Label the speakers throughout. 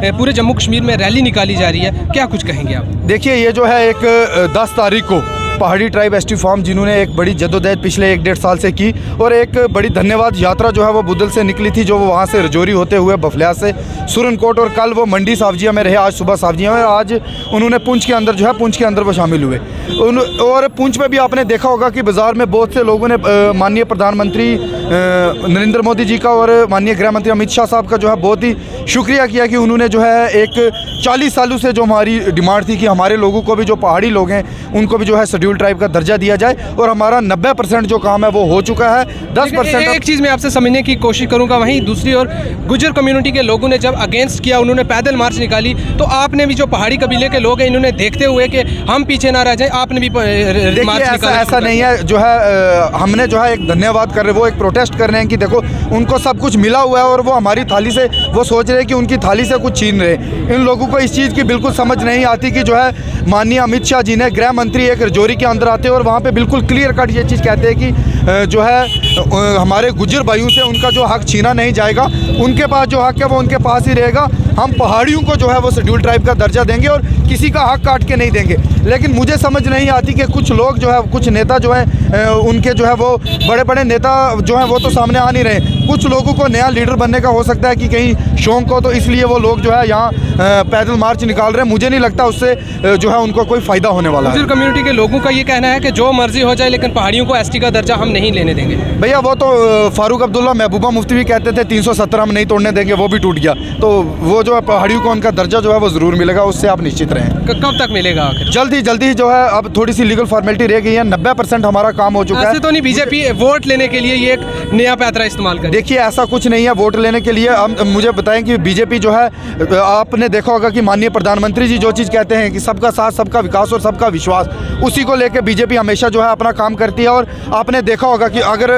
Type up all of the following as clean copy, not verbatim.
Speaker 1: पूरे जम्मू कश्मीर में रैली निकाली जा रही है, क्या कुछ कहेंगे आप?
Speaker 2: देखिए, ये जो है एक 10 तारीख को पहाड़ी ट्राइब एसटी फॉर्म जिन्होंने एक बड़ी जद्दोजहद पिछले 1-1.5 साल से की और एक बड़ी धन्यवाद यात्रा जो है वो बुदल से निकली थी, जो वो वहाँ से रजौरी होते हुए बफलिया से सुरनकोट और कल वो मंडी सावजिया में रहे, आज सुबह सावजिया में, आज उन्होंने पुंछ के अंदर जो है पुंछ के अंदर वो शामिल हुए। और पुंछ में भी आपने देखा होगा कि बाज़ार में बहुत से लोगों ने माननीय प्रधानमंत्री नरेंद्र मोदी जी का और माननीय गृह मंत्री अमित शाह साहब का जो है बहुत ही शुक्रिया किया कि उन्होंने जो है एक 40 सालों से जो हमारी डिमांड थी कि हमारे लोगों को भी, जो पहाड़ी लोग हैं उनको भी जो है शेड्यूल ट्राइब का दर्जा दिया जाए, और हमारा 90% जो काम है वो हो चुका है। 10%
Speaker 1: एक चीज़ मैं आपसे समझने की कोशिश करूंगा, वहीं दूसरी ओर गुज्जर कम्युनिटी के लोगों ने जब अगेंस्ट किया, उन्होंने पैदल मार्च निकाली, तो आपने भी, जो पहाड़ी कबीले के लोग हैं, इन्होंने देखते हुए कि हम पीछे ना रह जाए, आपने भी मार्च निकाला।
Speaker 2: ऐसा नहीं है, जो है हमने जो है एक धन्यवाद कर रहे, वो एक प्रोटेस्ट कर रहे हैं कि देखो उनको सब कुछ मिला हुआ है और वो हमारी थाली से, वो सोच रहे हैं कि उनकी थाली से कुछ छीन रहे। इन लोगों को इस चीज़ की बिल्कुल समझ नहीं आती कि जो है माननीय अमित शाह जी ने, गृह मंत्री एक रजौरी के अंदर आते हैं और वहाँ पे बिल्कुल क्लियर कट ये चीज़ कहते हैं कि जो है हमारे गुज्जर भाइयों से उनका जो हक छीना नहीं जाएगा, उनके पास जो हक है वो उनके पास ही रहेगा। हम पहाड़ियों को जो है वो शेड्यूल ट्राइब का दर्जा देंगे और किसी का हक काट के नहीं देंगे। लेकिन मुझे समझ नहीं आती कि कुछ लोग जो है, कुछ नेता जो है उनके जो है वो बड़े बड़े नेता जो हैं वो तो सामने आ नहीं रहे। कुछ लोगों को नया लीडर बनने का हो सकता है कि कहीं शौक हो, तो इसलिए वो लोग जो है यहाँ पैदल मार्च निकाल रहे हैं। मुझे नहीं लगता उससे जो है उनको कोई फ़ायदा होने वाला है।
Speaker 1: गुज्जर कम्युनिटी के लोगों का ये कहना है कि जो मर्जी हो जाए लेकिन पहाड़ियों को एसटी का दर्जा हम नहीं लेने देंगे।
Speaker 2: भैया वो तो फारूक अब्दुल्ला, महबूबा मुफ्ती भी कहते थे 370 हम नहीं तोड़ने देंगे, वो भी टूट गया। तो वो जो है पहाड़ियों को उनका दर्जा जो है वो ज़रूर मिलेगा, उससे आप निश्चित रहें।
Speaker 1: कब तक मिलेगा आखिर?
Speaker 2: जल्दी ही जो है, अब थोड़ी सी लीगल फॉर्मेलिटी रह गई है, 90% हमारा काम हो चुका है।
Speaker 1: ऐसे तो नहीं बीजेपी वोट लेने के लिए ये एक नया पैतरा इस्तेमाल करे?
Speaker 2: देखिए, ऐसा कुछ नहीं है वोट लेने के लिए। हम मुझे बताएं कि बीजेपी जो है, आपने देखा होगा कि माननीय प्रधानमंत्री जी जो चीज़ कहते हैं कि सबका साथ, सबका विकास और सबका विश्वास, उसी को लेकर बीजेपी हमेशा जो है अपना काम करती है। और आपने देखा होगा कि अगर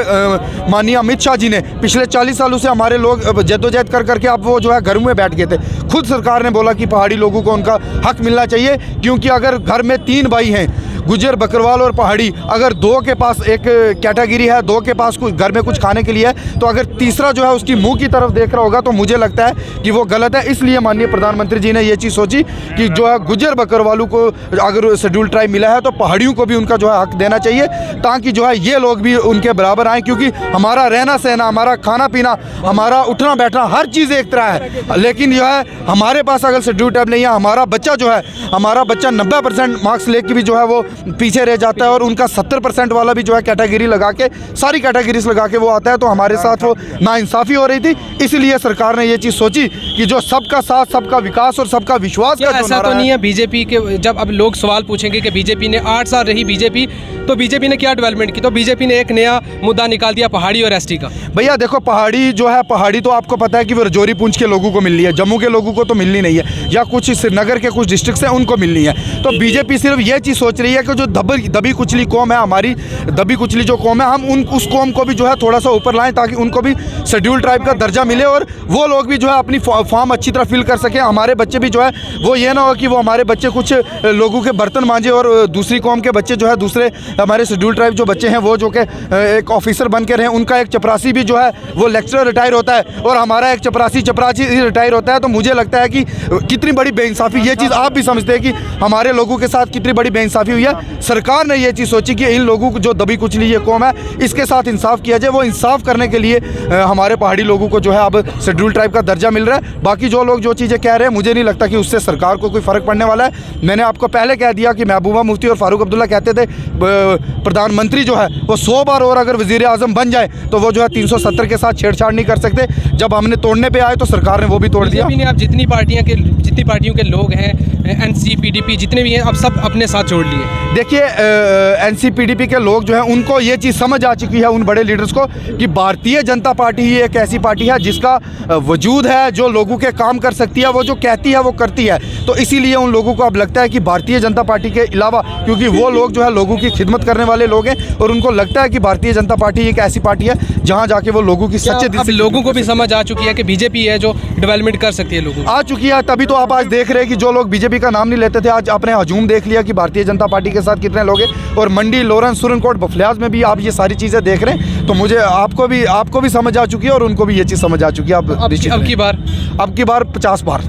Speaker 2: माननीय अमित शाह जी ने पिछले 40 सालों से हमारे लोग जद्दोजहद कर करके अब वो जो है घरों में बैठ गए थे, खुद सरकार ने बोला कि पहाड़ी लोगों को उनका हक मिलना चाहिए, क्योंकि अगर घर में 3 भाई हैं, गुज्जर, बकरवाल और पहाड़ी, अगर 2 के पास एक कैटेगरी है, 2 के पास कुछ घर में कुछ खाने के लिए है, तो अगर तीसरा जो है उसकी मुंह की तरफ देख रहा होगा तो मुझे लगता है कि वो गलत है। इसलिए माननीय प्रधानमंत्री जी ने ये चीज़ सोची कि जो है गुज्जर बकरवालों को अगर शेड्यूल ट्राइब मिला है तो पहाड़ियों को भी उनका जो है हक देना चाहिए, ताकि जो है ये लोग भी उनके बराबर आएँ। क्योंकि हमारा रहना सहना, हमारा खाना पीना, हमारा उठना बैठना, हर चीज़ एक तरह है। लेकिन जो है हमारे पास अगर शेड्यूल ट्राइब नहीं है, हमारा बच्चा जो है, हमारा बच्चा 90% मार्क्स लेके भी जो है वो पीछे रह जाता है, और उनका 70% वाला भी जो है कैटेगरी लगा के, सारी कैटेगरीज लगा के वो आता है, तो हमारे साथ वो नाइंसाफ़ी हो रही थी। इसलिए सरकार ने ये चीज़ सोची कि जो सबका साथ, सबका विकास और सबका विश्वास का,
Speaker 1: ऐसा तो नहीं है बीजेपी के, जब अब लोग सवाल पूछेंगे कि बीजेपी ने 8 साल रही बीजेपी, तो बीजेपी ने क्या डेवलपमेंट की, तो बीजेपी ने एक नया मुद्दा निकाल दिया पहाड़ी और एसटी का।
Speaker 2: भैया देखो, पहाड़ी जो है, पहाड़ी तो आपको पता है कि वो रजौरी पुंछ के लोगों को मिलनी है, जम्मू के लोगों को तो मिलनी नहीं है, या कुछ श्रीनगर के कुछ डिस्ट्रिक्ट हैं उनको मिलनी है। तो बीजेपी सिर्फ ये चीज़ सोच रही है कि जो दबी कुचली कौम है, हमारी दबी कुचली जो कौम है, हम उस कौम को भी जो है थोड़ा सा ऊपर लाएं, ताकि उनको भी शेड्यूल ट्राइब का दर्जा मिले और वो लोग भी जो है अपनी फॉर्म अच्छी तरह फिल कर सकें। हमारे बच्चे भी जो है वो ये ना हो कि वो हमारे बच्चे कुछ लोगों के बर्तन मांझे और दूसरी कौम के बच्चे जो है, दूसरे हमारे शेड्यूल ट्राइब जो बच्चे हैं वो जो कि एक ऑफिसर बन के रहें, उनका एक चपरासी भी जो है वो लेक्चरर रिटायर होता है और हमारा एक चपरासी रिटायर होता है। तो मुझे लगता है कि कितनी बड़ी बेइंसाफ़ी, ये चीज़ आप भी समझते हैं कि हमारे लोगों के साथ कितनी बड़ी बेइंसाफ़ी हुई है। सरकार ने ये चीज़ सोची कि इन लोगों को, जो दबी कुचली ये कौम है, इसके साथ इंसाफ किया जाए। वो इंसाफ करने के लिए हमारे पहाड़ी लोगों को जो है अब शेड्यूल ट्राइब का दर्जा मिल रहा है। बाकी जो लोग जो चीज़ें कह रहे हैं, मुझे नहीं लगता कि उससे सरकार को कोई फ़र्क पड़ने वाला है। मैंने आपको पहले कह दिया कि महबूबा मुफ्ती और फारूक अब्दुल्ला कहते थे प्रधानमंत्री जो है वो 100 बार और अगर वज़ीर आज़म बन जाए तो वो जो है 370 के साथ छेड़छाड़ नहीं कर सकते। जब हमने तोड़ने पे आए तो सरकार ने वो भी तोड़ दिया।
Speaker 1: आप जितनी पार्टियों के लोग हैं, एनसी पीडीपी जितने भी हैं, अब सब अपने साथ जोड़ लिए।
Speaker 2: देखिए, एनसी पीडीपी के लोग जो हैं उनको ये चीज़ समझ आ चुकी है, उन बड़े लीडर्स को, कि भारतीय जनता पार्टी ही एक ऐसी पार्टी है जिसका वजूद है, जो लोगों के काम कर सकती है, वो जो कहती है वो करती है। तो इसीलिए उन लोगों को अब लगता है कि भारतीय जनता पार्टी के अलावा, क्योंकि वो लोग जो है लोगों की खिदमत करने वाले लोग हैं, और उनको लगता है कि भारतीय जनता पार्टी एक ऐसी पार्टी है जहाँ जाके वो लोगों की सच्चे दिल से,
Speaker 1: लोगों को भी समझ आ चुकी है कि बीजेपी है जो डेवलपमेंट कर सकती है, लोगों
Speaker 2: आ चुकी है। तभी तो आप आज देख रहे हैं कि जो लोग बीजेपी का नाम नहीं लेते थे, आज आपने हजूम देख लिया कि भारतीय जनता पार्टी के साथ कितने लोग हैं। और मंडी, लॉरेंस, सुरनकोट, बफलियाज में भी आप ये सारी चीज़ें देख रहे हैं। तो मुझे आपको भी समझ आ चुकी है और उनको भी ये चीज़ समझ आ चुकी है। अब की बार 50 बार